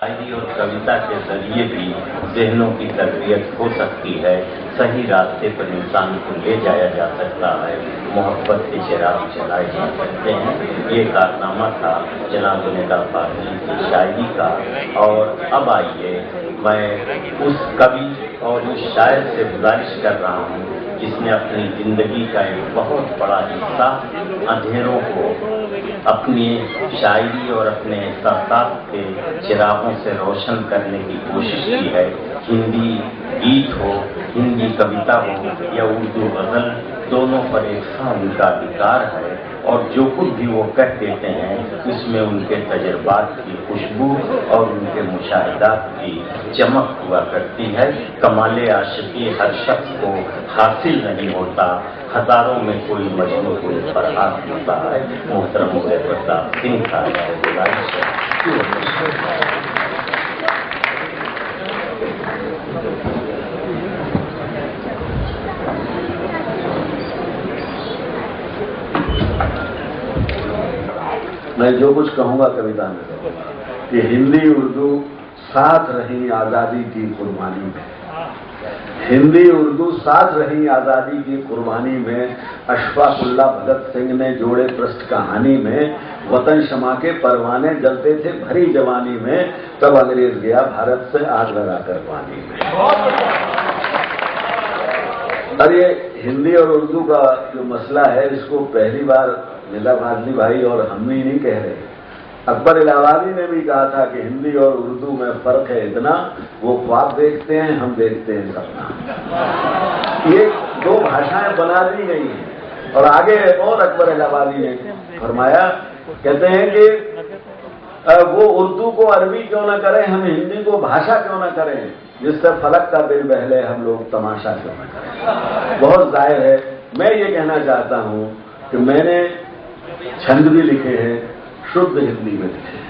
शायरी और कविता के जरिए भी ज़हनों की तरबियत हो सकती है, सही रास्ते पर इंसान को ले जाया जा सकता है, मोहब्बत के चिराग जलाए जा सकते हैं। ये कारनामा था जनाब निदा फाज़िल की शायरी का। और अब आइए मैं उस कवि और उस शायर से गुजारिश कर रहा हूँ जिसने अपनी ज़िंदगी का एक बहुत बड़ा हिस्सा अंधेरों को अपनी शायरी और अपने एहसास के चिरागों से रोशन करने की कोशिश की है। हिंदी गीत हो, हिंदी कविता हो या उर्दू गज़ल, दोनों पर एक सा उनका अधिकार है और जो कुछ भी वो कह देते हैं इसमें उनके तजर्बात की खुशबू और उनके मुशाहिदात की चमक हुआ करती है। कमाले आशिकी हर शख्स को हासिल नहीं होता, हजारों में कोई मजनू कोई फरहाद होता है। मोहतरम प्रताप सिंह का गुजारिश है। मैं जो कुछ कहूंगा कविता में कि हिंदी उर्दू साथ रही आजादी की कुर्बानी में, हिंदी उर्दू साथ रही आजादी की कुर्बानी में, अशफाकुल्लाह भगत सिंह ने जोड़े पृष्ठ कहानी में, वतन शमा के परवाने जलते थे भरी जवानी में, तब अंग्रेज गया भारत से आग लगाकर पानी में। और ये हिंदी और उर्दू का जो मसला है इसको पहली बार निदा फाज़ली भाई और हम ही नहीं कह रहे, अकबर इलाहाबादी ने भी कहा था कि हिंदी और उर्दू में फर्क है इतना, वो ख्वाब देखते हैं हम देखते हैं सपना। ये दो भाषाएं बना दी गई हैं। और आगे और अकबर इलाहाबादी ने फरमाया, कहते हैं कि वो उर्दू को अरबी क्यों ना करें, हम हिंदी को भाषा क्यों ना करें, जिससे फलक का दिल बहले हम लोग तमाशा क्यों ना करें। बहुत जाहिर है, मैं ये कहना चाहता हूं कि मैंने छंद भी लिखे हैं, शुद्ध हिंदी में लिखे हैं,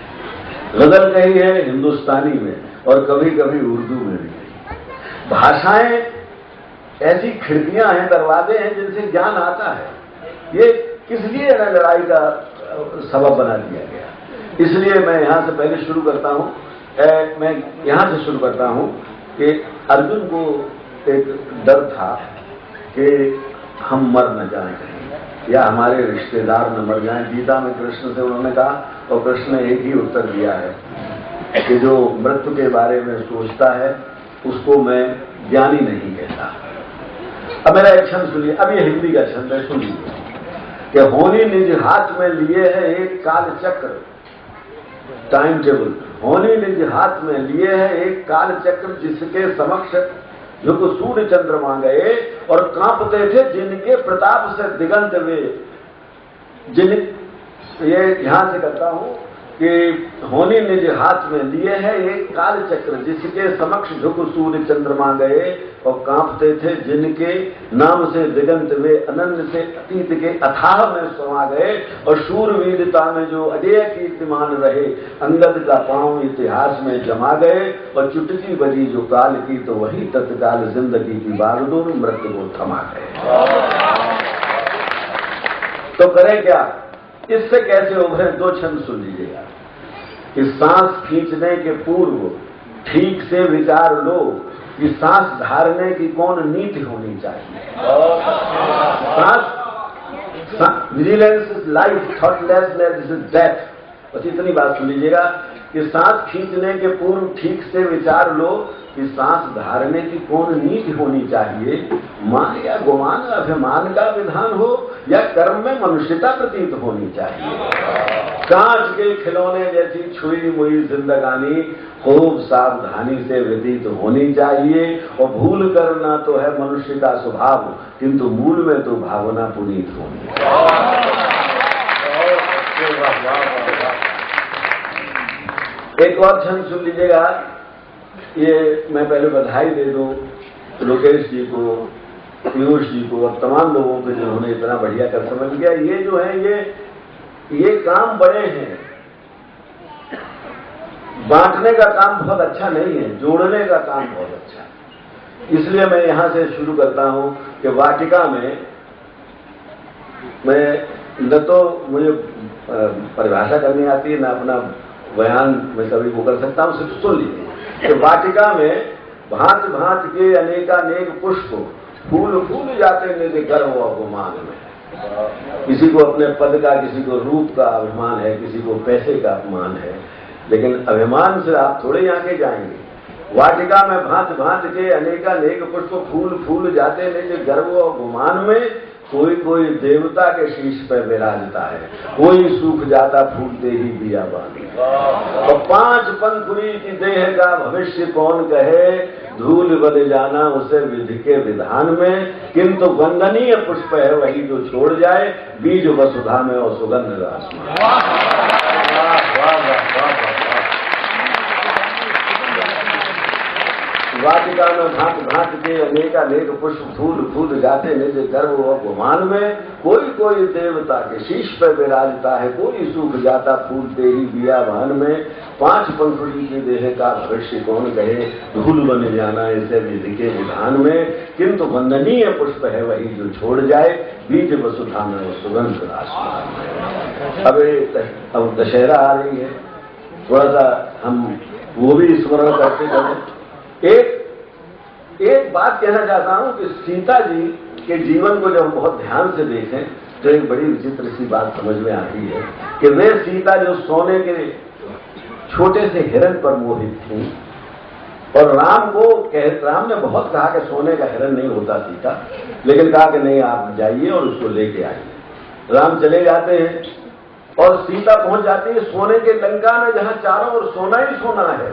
गजल कही है हिंदुस्तानी में और कभी कभी उर्दू में भी। भाषाएं ऐसी खिड़कियां हैं, दरवाजे हैं जिनसे ज्ञान आता है। ये किस लिए लड़ाई का सबब बना दिया गया। इसलिए मैं यहां से पहले शुरू करता हूं, मैं यहां से शुरू करता हूं कि अर्जुन को एक डर था कि हम मर न जाएं कहीं या हमारे रिश्तेदार न मर जाएं। गीता में कृष्ण से उन्होंने कहा और कृष्ण ने एक ही उत्तर दिया है कि जो मृत्यु के बारे में सोचता है उसको मैं ज्ञानी नहीं कहता। अब मेरा एक छंद सुनिए, अब ये हिंदी का छंद है, सुनिए कि होनी निज हाथ में लिए है एक काल चक्र, टाइम टेबल, होनी निज हाथ में लिए है एक काल चक्र, जिसके समक्ष जो को सूर्य चंद्रमा गए और कांपते थे जिनके प्रताप से दिगंत वे। जिन ये यहां से करता हूं कि होनी निज हाथ में लिए है एक काल चक्र, जिसके समक्ष झुक सूर्य चंद्रमा गए और कांपते थे जिनके नाम से दिगंत वे, अनन्य से अतीत के अथाह में समा गए और शूरवीरता में जो अजय कीर्तिमान रहे, अंगद का पांव इतिहास में जमा गए और चुटकी बजी जो काल की तो वही तत्काल जिंदगी की बागडोर मृत्यु को थमा गए। तो करें क्या, इससे कैसे उभरे? दो छंद सुन लीजिएगा कि सांस खींचने के पूर्व ठीक से विचार लो कि सांस धारने की कौन नीति होनी चाहिए। सांस vigilance is life, thoughtlessness is death. बस इतनी बात सुन लीजिएगा कि सांस खींचने के पूर्व ठीक से विचार लो कि सांस धारने की कौन नीति होनी चाहिए। मान या गुमान अभिमान का विधान हो या कर्म में मनुष्यता प्रतीत होनी चाहिए। कांच के खिलौने जैसी छुई मुई जिंदगानी खूब सावधानी से व्यतीत होनी चाहिए। और भूल करना तो है मनुष्य का स्वभाव, किंतु मूल में तो भावना पुनीत होनी चाहिए। एक और छंद सुन लीजिएगा, ये मैं पहले बधाई दे दूं लोकेश जी को, पीयूष जी को और तमाम लोगों को जिन्होंने इतना बढ़िया कर समझ गया। ये जो है ये काम बड़े हैं, बांटने का काम बहुत अच्छा नहीं है, जोड़ने का काम बहुत अच्छा है। इसलिए मैं यहां से शुरू करता हूं कि वाटिका में मैं न तो मुझे परिभाषा करनी आती है, न अपना बयान में कभी वो कर सकता हूं, सिर्फ सुन लीजिए कि वाटिका में भांत भांत के अनेकानेक पुष्प फूल फूल जाते निज गर्व और गुमान में। किसी को अपने पद का, किसी को रूप का अभिमान है, किसी को पैसे का अपमान है, लेकिन अभिमान से आप थोड़े आगे जाएंगे। वाटिका में भांत भांत के अनेकानेक पुष्प फूल फूल जाते निज गर्व और गुमान में। कोई कोई देवता के शीश पर विराजता है, कोई सूख जाता फूलते ही बियाबान। तो 5 पंखुड़ी की देह का भविष्य कौन कहे, धूल बन जाना उसे विधि के विधान में। किंतु वंदनीय पुष्प है वही जो छोड़ जाए, बीज वसुधा में और सुगंध रास में। वाटिका में भांत भांत के अनेकानेक पुष्प फूल फूल जाते निज गर्व और गुमान में। कोई कोई देवता के शीश पर विराजता है, कोई सूख जाता फूलते ही बियाबान में। 5 पंखुड़ी की देह का भविष्य कौन कहे, धूल बन जाना इसे विधि के विधान में। किंतु वंदनीय पुष्प है वही जो छोड़ जाए, बीज वसुधा में और सुगंध आसमान में। अब दशहरा आ रही है, थोड़ा सा हम वो भी स्मरण करते चले। एक बात कहना चाहता हूं कि सीता जी के जीवन को जब बहुत ध्यान से देखें तो एक बड़ी विचित्र सी बात समझ में आती है कि वे सीता जो सोने के छोटे से हिरण पर मोहित थी, और राम ने बहुत कहा कि सोने का हिरण नहीं होता सीता, लेकिन कहा कि नहीं आप जाइए और उसको लेके आइए। राम चले जाते हैं और सीता पहुंच जाती है सोने के लंका में, जहां चारों ओर सोना ही सोना है।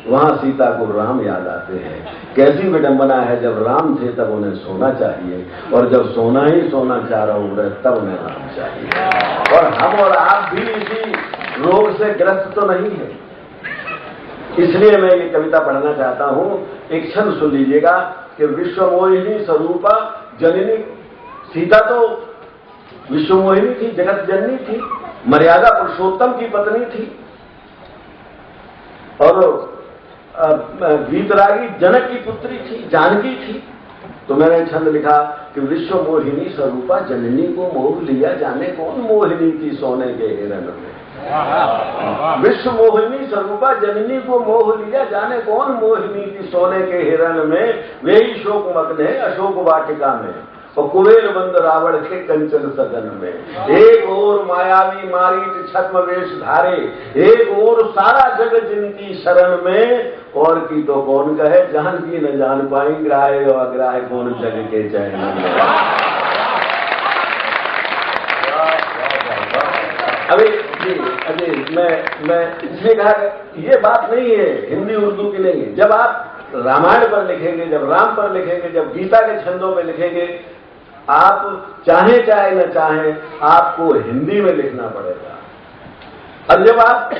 वहां सीता को राम याद आते हैं। कैसी विडंबना है, जब राम थे तब उन्हें सोना चाहिए, और जब सोना ही सोना चारों ओर है तब उन्हें राम चाहिए। और हम और आप भी इसी रोग से ग्रस्त तो नहीं है। इसलिए मैं ये कविता पढ़ना चाहता हूं, एक क्षण सुन लीजिएगा कि विश्वमोहिनी स्वरूपा जननी। सीता तो विश्वमोहिनी थी, जगत जननी थी, मर्यादा पुरुषोत्तम की पत्नी थी, और वीतरागी जनक की पुत्री थी, जानकी थी। तो मैंने छंद लिखा कि विश्व मोहिनी स्वरूपा जननी को मोह लिया, जाने कौन मोहिनी थी सोने के हिरण में। विश्व मोहिनी स्वरूपा जननी को मोह लिया, जाने कौन मोहिनी थी सोने के हिरण में। वे ही शोक मग्न है अशोक वाटिका में, और कुबेर बंद रावण के कंचन सदन में। एक ओर मायावी मारीच छद्म वेश धारे, एक ओर सारा जग जिनकी शरण में। और की तो कौन कहे, जान की न जान पाई, ग्राह्य और अग्राह्य कौन जग के चैन में। अभी मैं इसलिए कहा ये बात नहीं है हिंदी उर्दू की नहीं है। जब आप रामायण पर लिखेंगे, जब राम पर लिखेंगे, जब गीता के छंदों में लिखेंगे, आप चाहे चाहे न चाहे आपको हिंदी में लिखना पड़ेगा। अब जब आप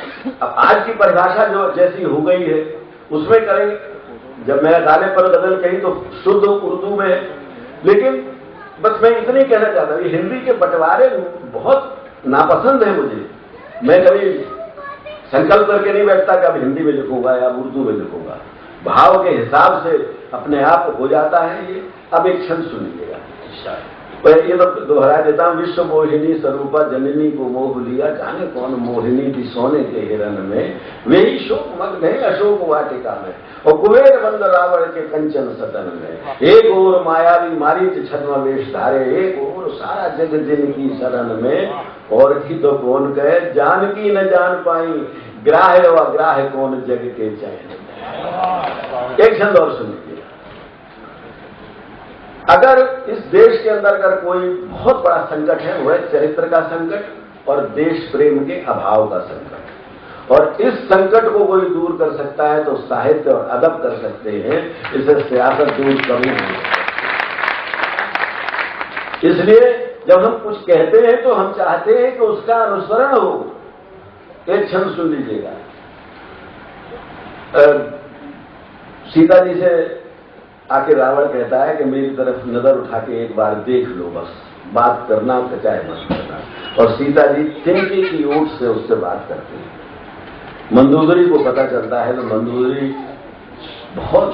आज की परिभाषा जो जैसी हो गई है उसमें करेंगे, जब मैं गाने पर गजल कही तो शुद्ध उर्दू में, लेकिन बस मैं इतनी कहना चाहता हूं, हिंदी के बंटवारे बहुत नापसंद है मुझे। मैं कभी संकल्प करके नहीं बैठता कि अब हिंदी में लिखूंगा या उर्दू में लिखूंगा, भाव के हिसाब से अपने आप हो जाता है ये। अब एक क्षण सुनिएगा, ये तो दोहरा देता हूं। विश्व मोहिनी स्वरूपा जननी को मोह लिया, जाने कौन मोहिनी थी सोने के हिरण में। वे ही शोक मग्न है अशोक वाटिका में, और कुबेर बंद रावण के कंचन सदन में। एक ओर मायावी मारीच छद्म वेश धारे, एक ओर सारा जग जिनकी शरण में। और की तो कौन कहे, जानकी न जान पाई, ग्राह्य व अग्राह्य कौन जग के चैन में। एक छंद और सुनिए। अगर इस देश के अंदर अगर कोई बहुत बड़ा संकट है, वो है चरित्र का संकट और देश प्रेम के अभाव का संकट। और इस संकट को कोई दूर कर सकता है तो साहित्य और अदब कर सकते हैं, इसे सियासत दूर कभी नहीं कर सकती। इसलिए जब हम कुछ कहते हैं तो हम चाहते हैं कि उसका अनुसरण हो। एक क्षण सुन लीजिएगा। सीता जी से आके रावण कहता है कि मेरी तरफ नजर उठा के एक बार देख लो, बस बात करना चाहे मत करना। और सीता जी तिनके की ओट से उससे बात करती है। मंदोदरी को पता चलता है तो मंदोदरी बहुत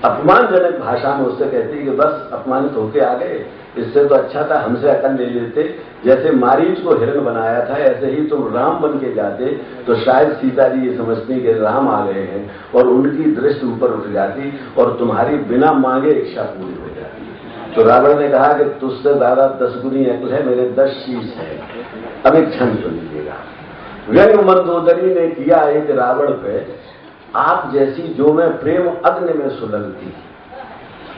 अपमानजनक भाषा में उससे कहती है कि बस अपमानित होके आ गए, इससे तो अच्छा था हमसे अकल ले लेते। जैसे मारीच को हिरण बनाया था, ऐसे ही तुम राम बन के जाते तो शायद सीता जी ये समझती कि राम आ गए हैं और उनकी दृष्टि ऊपर उठ जाती और तुम्हारी बिना मांगे इच्छा पूरी हो जाती। तो रावण ने कहा कि तुझसे ज्यादा 10 गुनी अकल है, मेरे 10 शीश है। अब एक छंद सुन लीजिएगा। व्यंग मंदोदरी ने किया एक रावण पे, आप जैसी जो मैं प्रेम अग्नि में सुलगती।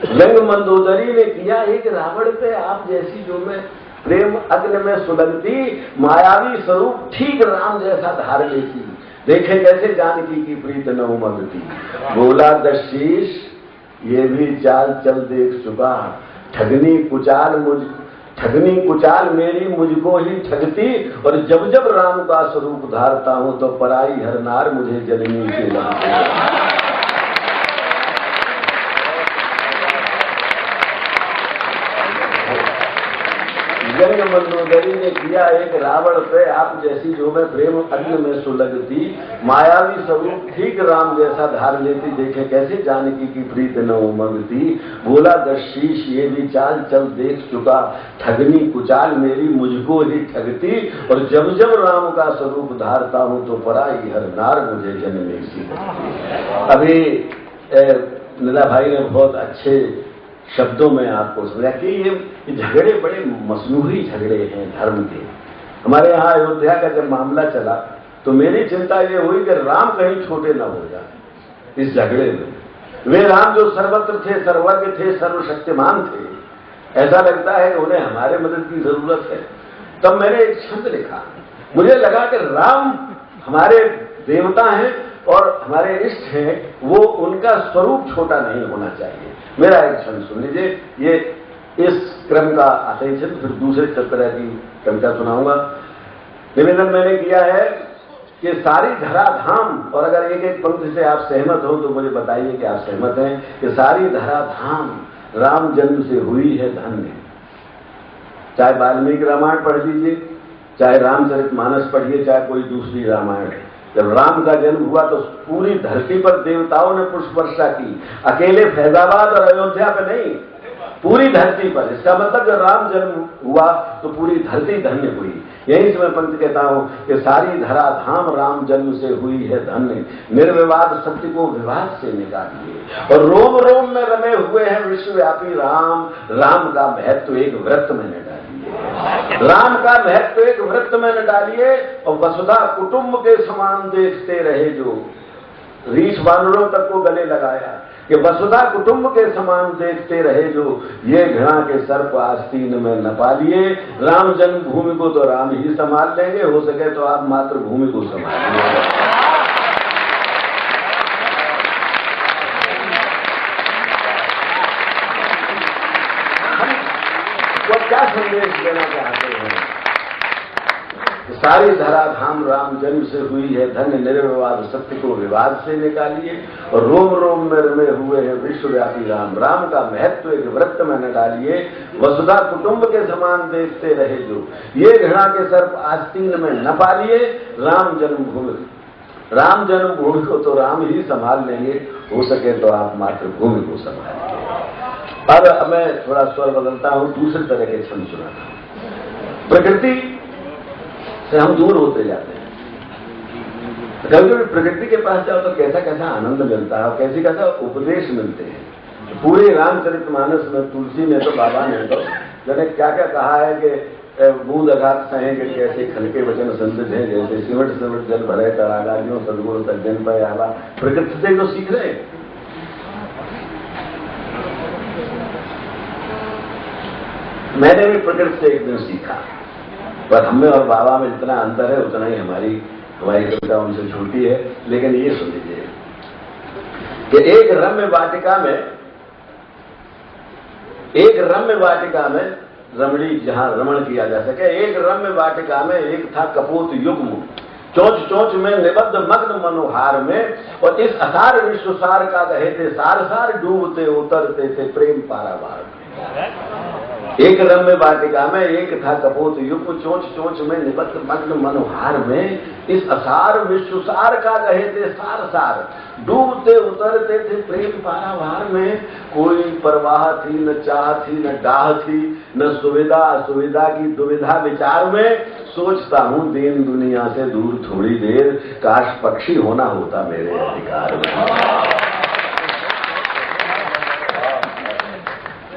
व्यंग मंदोदरी ने किया एक रावण पे, आप जैसी जो मैं प्रेम अग्नि में सुलगती। मायावी स्वरूप ठीक राम जैसा धार लेती, देखे कैसे जानकी की प्रीत न उमगती। बोला 10 शीश ये भी चाल चल देख चुका, ठगनी कुचाल मेरी मुझको ही ठगती। और जब जब राम का स्वरूप धारता हूं तो पराई हर नार मुझे जननी से लगती। व्यंग मंदोदरी ने किया एक रावण पे, आप जैसी जो मैं प्रेम अग्नि में सुलगती। मायावी स्वरूप ठीक राम जैसा धार लेती, देखे कैसे जानकी की प्रीत न उमगती। बोला 10 शीश ये भी चाल चल देख चुका, ठगनी कुचाल मेरी मुझको ही ठगती। और जब जब राम का स्वरूप धारता हूं तो पराई हर नार मुझे जननी सी लगती। अभी नीला भाई ने बहुत अच्छे शब्दों में आपको समझा कि ये झगड़े बड़े मसनूही झगड़े हैं धर्म के। हमारे यहाँ अयोध्या का जब मामला चला तो मेरी चिंता ये हुई कि राम कहीं छोटे न हो जाए इस झगड़े में। वे राम जो सर्वत्र थे, सर्वज्ञ थे, सर्वशक्तिमान थे, ऐसा लगता है उन्हें हमारे मदद की जरूरत है। तब मैंने एक छंद लिखा, मुझे लगा कि राम हमारे देवता हैं और हमारे इष्ट हैं, वो उनका स्वरूप छोटा नहीं होना चाहिए। मेरा एक छंद सुन लीजिए, ये इस क्रम का आखिरी छंद, फिर दूसरे तरह की कविता सुनाऊंगा। निवेदन मैंने किया है कि सारी धरा धाम, और अगर एक एक पंक्ति से आप सहमत हो तो मुझे बताइए कि आप सहमत हैं, कि सारी धरा धाम राम जन्म से हुई है धन्य। चाहे वाल्मीकि रामायण पढ़ लीजिए, चाहे रामचरितमानस पढ़िए, चाहे कोई दूसरी रामायण। जब राम का जन्म हुआ तो पूरी धरती पर देवताओं ने पुष्प वर्षा की, अकेले फैजाबाद और अयोध्या पे नहीं, पूरी धरती पर। इसका मतलब जब राम जन्म हुआ तो पूरी धरती धन्य हुई। यही से मैं पंक्ति कहता हूं कि सारी धरा धाम राम जन्म से हुई है धन्य। निर्विवाद सत्य को विवाद से निकालिए और रोम रोम में रमे हुए हैं विश्वव्यापी राम। राम का महत्व एक व्रत में न डालिए, राम का महत्व एक व्रत में न डालिए। और वसुधा कुटुंब के समान देखते रहे जो, रीछ बानरों तक को गले लगाया कि वसुधा कुटुंब के समान देखते रहे जो, ये घृणा के सर्प आस्तीन में न पालिए। राम जन्मभूमि को तो राम ही संभाल लेंगे, हो सके तो आप मातृभूमि को संभालिए। तो क्या संदेश देना चाहते हैं? सारी धरा धाम राम जन्म से हुई है धन्य। निर्विवाद सत्य को विवाद से निकालिए और रोम रोम में रमे हुए हैं विश्वव्यापी राम। राम का महत्व एक व्रत में न डालिए, वसुधा कुटुंब के समान देखते रहे जो, ये घृणा के सर्प आस्तीन में न पालिए। राम जन्मभूमि को तो राम ही संभाल लेंगे, हो सके तो आप मातृभूमि को संभालिए। अब मैं थोड़ा स्वर बदलता हूं, दूसरे तरह के छंद सुनाता हूं। प्रकृति से हम दूर होते जाते हैं। कभी कभी प्रकृति के पास जाओ तो कैसा कैसा आनंद मिलता है और कैसे कैसा उपदेश मिलते हैं। पूरे रामचरितमानस में तुलसी ने तो, बाबा ने तो जाने क्या क्या कहा है कि बूंद अघात सहे कि कैसे खनके वचन संत हैं, जैसे सिमट सिमट जल भरे तड़ागाजियों सदगुरु सज्जन पर आवा। प्रकृति से तो सीख रहे हैं। मैंने भी प्रकृति से एक दिन सीखा, पर हमें और बाबा में जितना अंतर है उतना ही हमारी कविता उनसे छोटी है। लेकिन ये सुन लीजिए कि एक रम्य वाटिका में रमणी, जहां रमण किया जा सके, एक रम्य वाटिका में एक था कपूत युग्म, चोंच चोंच में निबद्ध मग्न मनोहार में। और इस असार विश्वसार का कहे थे सार सार, डूबते उतरते थे प्रेम पारावार में। एक रम्य वाटिका में एक था कपोत युग, चोंच चोंच में निबद्ध मग्न मनोहार में, इस असार विश्वसार का कहे थे सार सार, डूबते उतरते थे प्रेम पारावार में। कोई परवाह थी न चाह थी न डाह थी, न सुविधा असुविधा की दुविधा विचार में। सोचता हूं दीन दुनिया से दूर थोड़ी देर, काश पक्षी होना होता मेरे अधिकार में।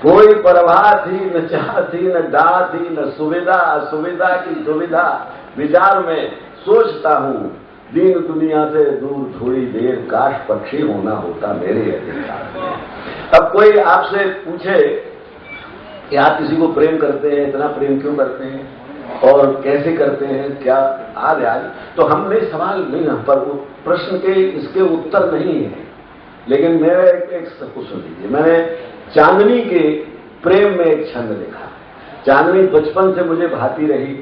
कोई परवाह थी न चाह थी न डाह थी, न सुविधा असुविधा की दुविधा विचार में। सोचता हूं दीन दुनिया से दूर थोड़ी देर, काश पक्षी होना होता मेरे अधिकार में। अब कोई आपसे पूछे कि आप किसी को प्रेम करते हैं, इतना प्रेम क्यों करते हैं और कैसे करते हैं, क्या आज तो हमने सवाल नहीं, पर वो प्रश्न के इसके उत्तर नहीं है। लेकिन मेरा एक कुछ सुन लीजिए, मैंने चांदनी के प्रेम में एक छंद लिखा। चांदनी बचपन से मुझे भाती रही।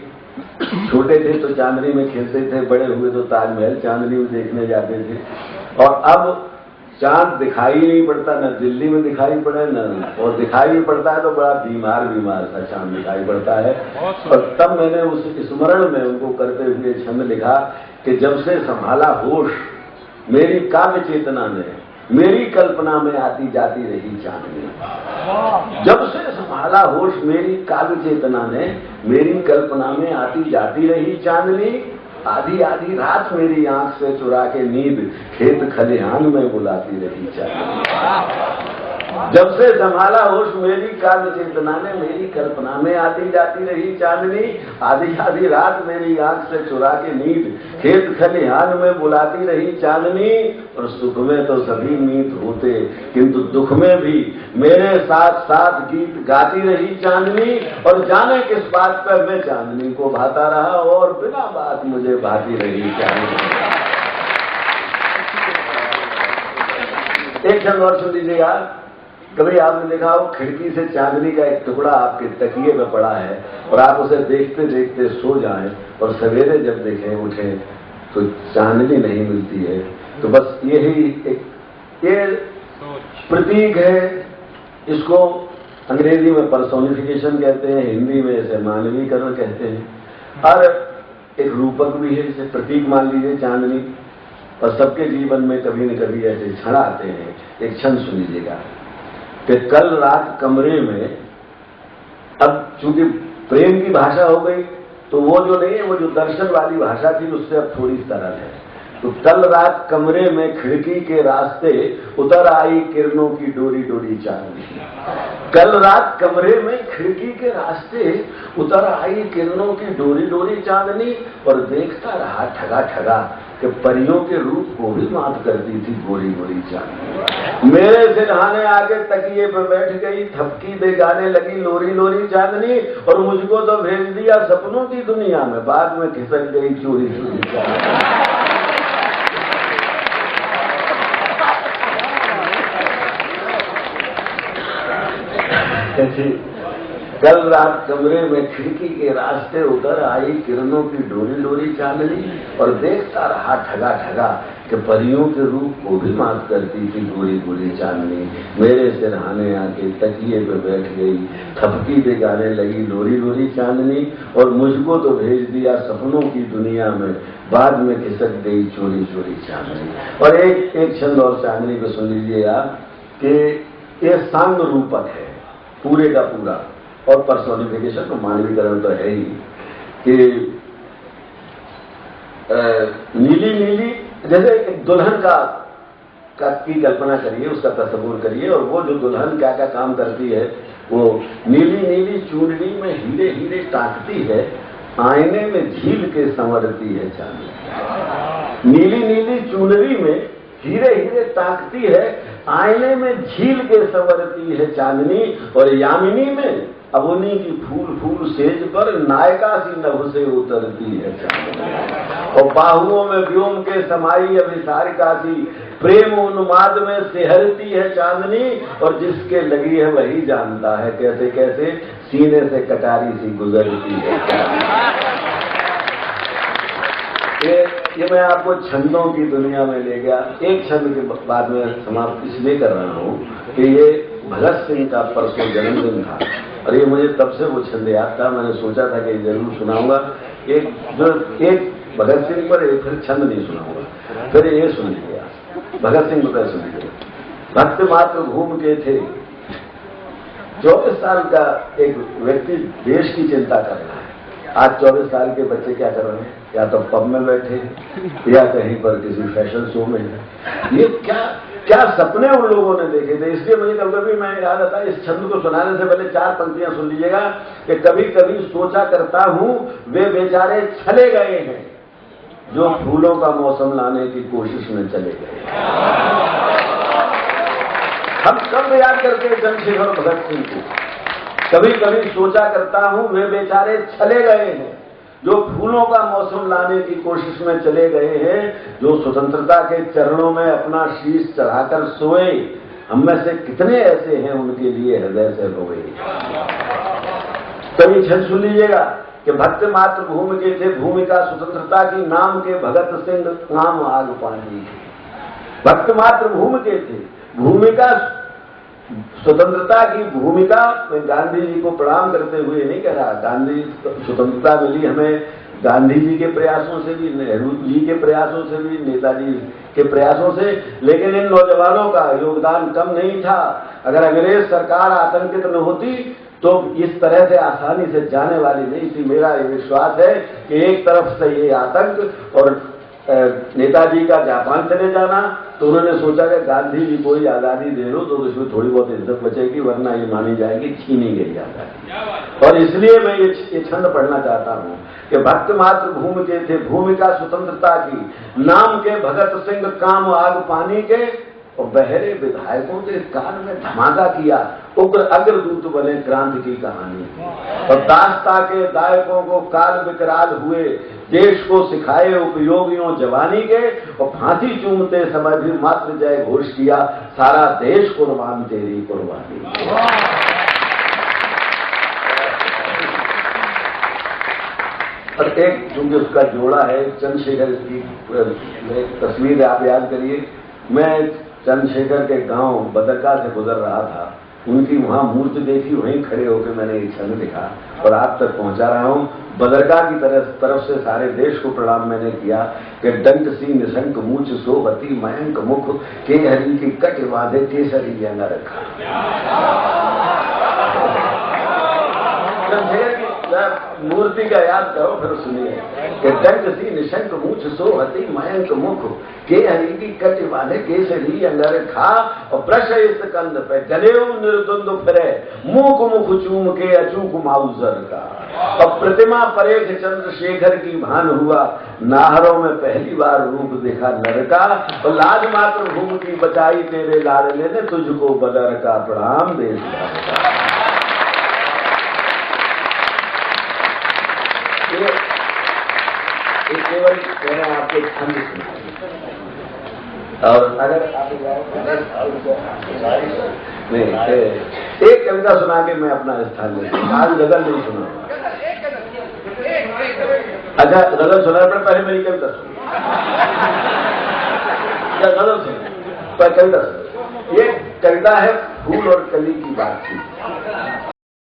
छोटे थे तो चांदनी में खेलते थे, बड़े हुए तो ताजमहल चांदनी में देखने जाते थे। और अब चांद दिखाई नहीं पड़ता, न दिल्ली में दिखाई पड़े न, और दिखाई भी पड़ता है तो बड़ा बीमार सा चांद दिखाई पड़ता है। और तब मैंने उस स्मरण में उनको करते हुए छंद लिखा कि जब से संभाला होश मेरी काव्य चेतना ने, मेरी कल्पना में आती जाती रही चांदनी। जब से संभाला होश मेरी काव्य चेतना ने, मेरी कल्पना में आती जाती रही चांदनी। आधी आधी रात मेरी आंख से चुरा के नींद खेत खलिहान में बुलाती रही चांदनी। जब से संभाला होश मेरी काव्य चेतना ने, मेरी कल्पना में आती जाती रही चांदनी। आधी आधी रात मेरी आंख से चुरा के नींद खेत खलिहान में बुलाती रही चांदनी। और सुख में तो सभी नींद होते, किंतु दुख में भी मेरे साथ साथ गीत गाती रही चांदनी। और जाने किस बात पर मैं चांदनी को भाता रहा और बिना बात मुझे भाती रही चांदनी। एक क्षण और सुन लीजिएगा। कभी आपने देखा हो खिड़की से चांदनी का एक टुकड़ा आपके तकिए में पड़ा है और आप उसे देखते देखते सो जाएं और सवेरे जब देखें उठें तो चांदनी नहीं मिलती है। तो बस यही ये प्रतीक है। इसको अंग्रेजी में पर्सोनिफिकेशन कहते हैं, हिंदी में इसे मानवीकरण कहते हैं। और एक रूपक भी है, इसे प्रतीक मान लीजिए चांदनी। और सबके जीवन में कभी न कभी ऐसे क्षण आते हैं। एक क्षण सुन लीजिएगा कि कल रात कमरे में, अब चूंकि प्रेम की भाषा हो गई तो वो जो नहीं है, वो जो दर्शन वाली भाषा थी उससे अब थोड़ी सरल है। तो कल रात कमरे में खिड़की के रास्ते उतर आई किरणों की डोरी डोरी चांदनी। कल रात कमरे में खिड़की के रास्ते उतर आई किरणों की डोरी डोरी चांदनी। और देखता रहा ठगा ठगा कि परियों के रूप को भी मात करती थी गोरी गोरी चांदनी। मेरे सिरहाने आके तकिए पर बैठ गई, थपकी दे गाने लगी लोरी लोरी चांदनी। और मुझको तो भेज दिया सपनों की दुनिया में, बाद में खिसक गई चोरी चोरी चांदनी। कल रात कमरे में खिड़की के रास्ते उतर आई किरणों की डोरी डोरी चांदनी। और देखता रहा ठगा ठगा कि परियों के रूप को भी मात करती थी गोरी गोरी चांदनी। मेरे सिरहाने आके तकिए पे बैठ गई, थपकी दे गाने लगी लोरी लोरी चांदनी। और मुझको तो भेज दिया सपनों की दुनिया में, बाद में खिसक गई चोरी चोरी चांदनी। और एक छंद और चांदनी को सुन लीजिए आप कि ये सांग रूपक है पूरे का पूरा। और पर्सोनिफिकेशन तो मानवीकरण तो है ही कि नीली नीली, जैसे एक दुल्हन की कल्पना करिए, उसका तस्वुर करिए। और वो जो दुल्हन क्या क्या काम करती है, वो नीली नीली चूनरी में हीरे हीरे ताकती है, आईने में झील के संवरती है चांदनी। नीली नीली चूनरी में हीरे हीरे ताकती है, आईने में झील के संवरती है चांदनी। और यामिनी में अबुनी की फूल फूल सेज पर नायका सी नभ से उतरती है चांदनी। और बाहुओं में व्योम के समाई अभिसारिका सी प्रेम उन्माद में सिहरती है चांदनी। और जिसके लगी है वही जानता है कैसे कैसे सीने से कटारी सी गुजरती है चांदनी। ये मैं आपको छंदों की दुनिया में ले गया। एक छंद के बाद में समाप्त इसलिए कर रहा हूं कि ये भगत सिंह का परसों जन्मदिन था। और ये मुझे तब से वो छंद याद था, मैंने सोचा था कि जरूर सुनाऊंगा। एक भगत सिंह पर एक फिर छंद नहीं सुनाऊंगा, फिर ये सुन लिया भगत सिंह पर सुन लिया। भक्त मात्र घूम के थे, 24 साल का एक व्यक्ति देश की चिंता कर रहा है। आज 24 साल के बच्चे क्या कर रहे हैं? या तो पब में बैठे या कहीं पर किसी फैशन शो में। ये क्या सपने उन लोगों ने देखे थे। इसलिए मुझे कभी मैं याद आता है, इस छंद को सुनाने से पहले 4 पंक्तियां सुन लीजिएगा कि कभी कभी सोचा करता हूं वे बेचारे चले गए हैं जो फूलों का मौसम लाने की कोशिश में चले गए। हम सब याद करते हैं चंद्रशेखर भगत सिंह को। कभी कभी सोचा करता हूं वे बेचारे चले गए हैं जो फूलों का मौसम लाने की कोशिश में चले गए हैं, जो स्वतंत्रता के चरणों में अपना शीश चढ़ाकर सोए। हम में से कितने ऐसे हैं उनके लिए हृदय से रोए। कभी छंद सुन लीजिएगा कि भक्त मात्र भूमि के थे, भूमिका स्वतंत्रता की, नाम के भगत सिंह नाम आग पानी। भक्त मात्र भूमि के थे, भूमिका स्वतंत्रता की भूमिका। मैं गांधी जी को प्रणाम करते हुए नहीं कह रहा, गांधी स्वतंत्रता मिली हमें गांधी जी के प्रयासों से भी, नेहरू जी के प्रयासों से भी, नेताजी के प्रयासों से, लेकिन इन नौजवानों का योगदान कम नहीं था। अगर अंग्रेज सरकार आतंकित न होती तो इस तरह से आसानी से जाने वाली नहीं थी। मेरा ये विश्वास है कि एक तरफ से ये आतंक और नेताजी का जापान चले जाना, तो उन्होंने सोचा कि गांधी जी को ही आजादी दे दो तो इसमें थोड़ी बहुत इज्जत बचेगी, वरना ये मानी जाएगी छीनी गई आजादी। और इसलिए मैं ये छंद पढ़ना चाहता हूं कि भक्त मात्र भूमि के थे, भूमिका स्वतंत्रता की, नाम के भगत सिंह काम आग पानी के, और बहरे विधायकों के कान में धमाका किया, उग्र अग्रदूत बने क्रांति की कहानी। और दास्ता के दायकों को काल विकराल हुए, देश को सिखाए उपयोगियों जवानी के, और फांसी चूमते समय भी मात्र जय घोष किया, सारा देश कुर्बान तेरी कुर्बानी। और एक क्योंकि उसका जोड़ा है चंद्रशेखर की एक तस्वीर आप याद करिए। मैं चंद्रशेखर के गांव बदरका से गुजर रहा था, उनकी वहां मूर्ति देखी, वहीं खड़े होकर मैंने एक छंद लिखा और आप तक पहुंचा रहा हूं। बदरका की तरफ से सारे देश को प्रणाम मैंने किया कि डंक सी निशंक मूछ सोहती मयंक मुख के हरि की कट वादे केसरी न रखा। चंद्रशेखर की मूर्ति का याद करो, फिर सुनिए कि डंक सी निशंक मूछ सोहती मयंक मुख के हरि की कट वादे केसरी अंगर खा, और ब्रश इस कंध पे गले निर्द्वंद फिरे, मुख मुख चूम के अचूक माउजर का। और प्रतिमा परेख चंद्रशेखर की भान हुआ, नाहरों में पहली बार रूप देखा नर का, और लाज मात्र भूमि की बचाई तेरे लाडले ने, तुझको बदर का प्रणाम दे दिया। केवल मैंने आपको छंद सुना, और अगर आप नहीं एक कविता सुना के मैं अपना स्थान लेता हूं। आज गजल नहीं सुना। अच्छा, गजल सुना पर पहले मेरी कविता सुनो, या गजल सुनो पर कविता सुनो। ये कविता है फूल और कली की बातचीत।